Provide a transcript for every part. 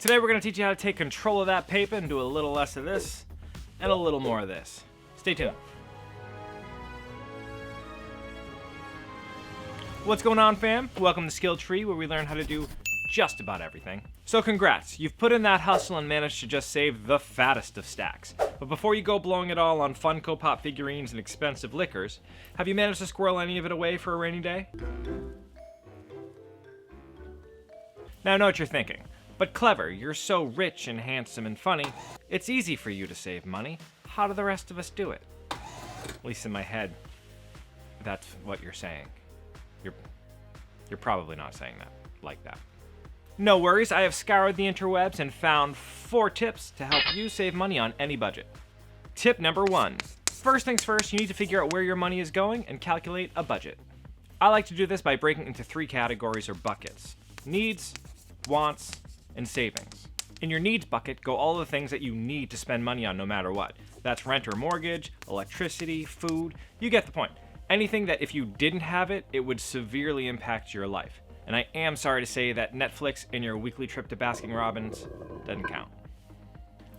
Today we're going to teach you how to take control of that paper and do a little less of this and a little more of this. Stay tuned. What's going on, fam? Welcome to Skill Tree, where we learn how to do just about everything. So congrats, you've put in that hustle and managed to just save the fattest of stacks. But before you go blowing it all on Funko Pop figurines and expensive liquors, have you managed to squirrel any of it away for a rainy day? Now I know what you're thinking, but clever, you're so rich and handsome and funny, it's easy for you to save money. How do the rest of us do it? At least in my head, that's what you're saying. You're probably not saying that like that. No worries, I have scoured the interwebs and found 4 tips to help you save money on any budget. Tip number 1. First things first, you need to figure out where your money is going and calculate a budget. I like to do this by breaking into 3 categories or buckets: needs, wants, and savings. In your needs bucket, go all the things that you need to spend money on no matter what. That's rent or mortgage, electricity, food, you get the point. Anything that if you didn't have it, it would severely impact your life. And I am sorry to say that Netflix and your weekly trip to Baskin Robbins doesn't count.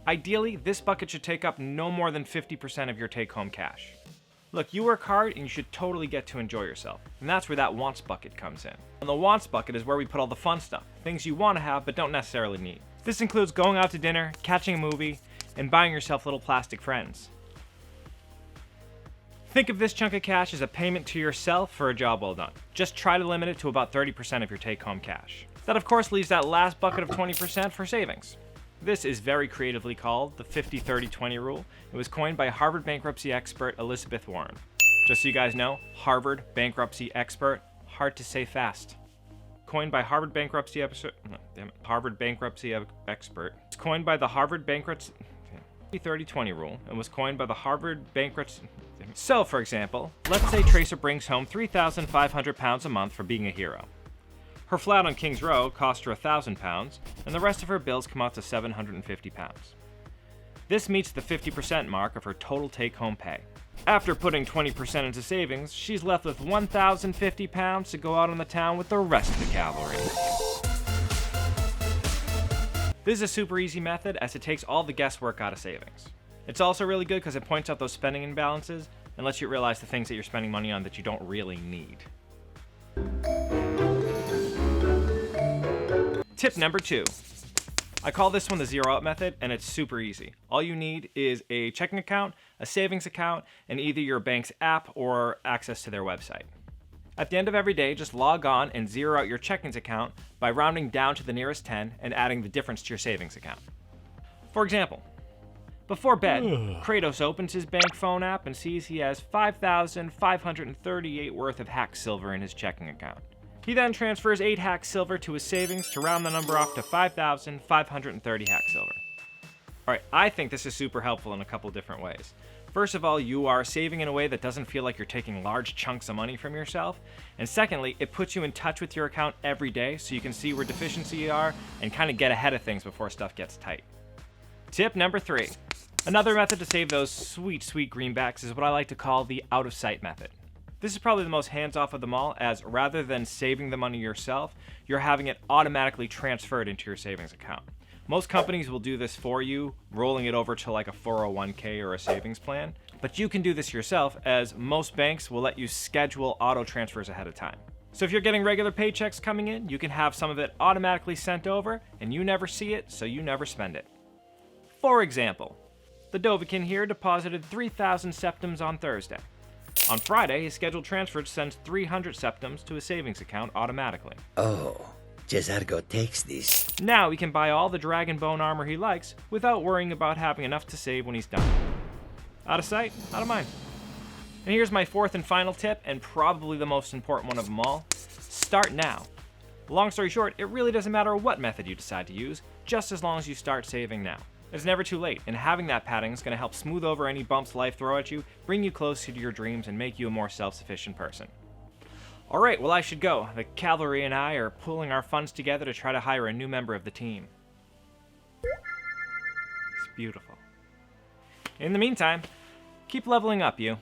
Ideally, this bucket should take up no more than 50% of your take-home cash. Look, you work hard and you should totally get to enjoy yourself. And that's where that wants bucket comes in. And the wants bucket is where we put all the fun stuff, things you want to have but don't necessarily need. This includes going out to dinner, catching a movie, and buying yourself little plastic friends. Think of this chunk of cash as a payment to yourself for a job well done. Just try to limit it to about 30% of your take-home cash. That of course leaves that last bucket of 20% for savings. This is very creatively called the 50-30-20 rule. It was coined by Harvard bankruptcy expert Elizabeth Warren. Just so you guys know, Harvard bankruptcy expert, hard to say fast. Coined by Harvard bankruptcy expert. It's coined by the Harvard bankruptcy 30-20 rule and was coined by the Harvard bankruptcy. So, for example, let's say Tracer brings home 3,500 pounds a month for being a hero. Her flat on King's Row cost her 1,000 pounds, and the rest of her bills come out to 750 pounds. This meets the 50% mark of her total take-home pay. After putting 20% into savings, she's left with 1,050 pounds to go out on the town with the rest of the cavalry. This is a super easy method as it takes all the guesswork out of savings. It's also really good because it points out those spending imbalances and lets you realize the things that you're spending money on that you don't really need. Tip number 2. I call this one the zero out method, and it's super easy. All you need is a checking account, a savings account, and either your bank's app or access to their website. At the end of every day, just log on and zero out your checkings account by rounding down to the nearest 10 and adding the difference to your savings account. For example, before bed, Kratos opens his bank phone app and sees he has 5,538 worth of hack silver in his checking account. He then transfers 8 hack silver to his savings to round the number off to 5,530 hack silver. Alright, I think this is super helpful in a couple different ways. First of all, you are saving in a way that doesn't feel like you're taking large chunks of money from yourself. And secondly, it puts you in touch with your account every day so you can see where deficiencies are and kind of get ahead of things before stuff gets tight. Tip number 3. Another method to save those sweet, sweet greenbacks is what I like to call the out-of-sight method. This is probably the most hands-off of them all, as rather than saving the money yourself, you're having it automatically transferred into your savings account. Most companies will do this for you, rolling it over to like a 401k or a savings plan, but you can do this yourself as most banks will let you schedule auto transfers ahead of time. So if you're getting regular paychecks coming in, you can have some of it automatically sent over and you never see it, so you never spend it. For example, the Dovikin here deposited 3,000 septums on Thursday. On Friday, his scheduled transfer sends 300 septums to his savings account automatically. Oh, Cesargo takes this. Now he can buy all the dragon bone armor he likes without worrying about having enough to save when he's done. Out of sight, out of mind. And here's my 4th and final tip, and probably the most important one of them all. Start now. Long story short, it really doesn't matter what method you decide to use, just as long as you start saving now. It's never too late, and having that padding is going to help smooth over any bumps life throw at you, bring you closer to your dreams, and make you a more self-sufficient person. Alright, well I should go. The cavalry and I are pulling our funds together to try to hire a new member of the team. It's beautiful. In the meantime, keep leveling up, you.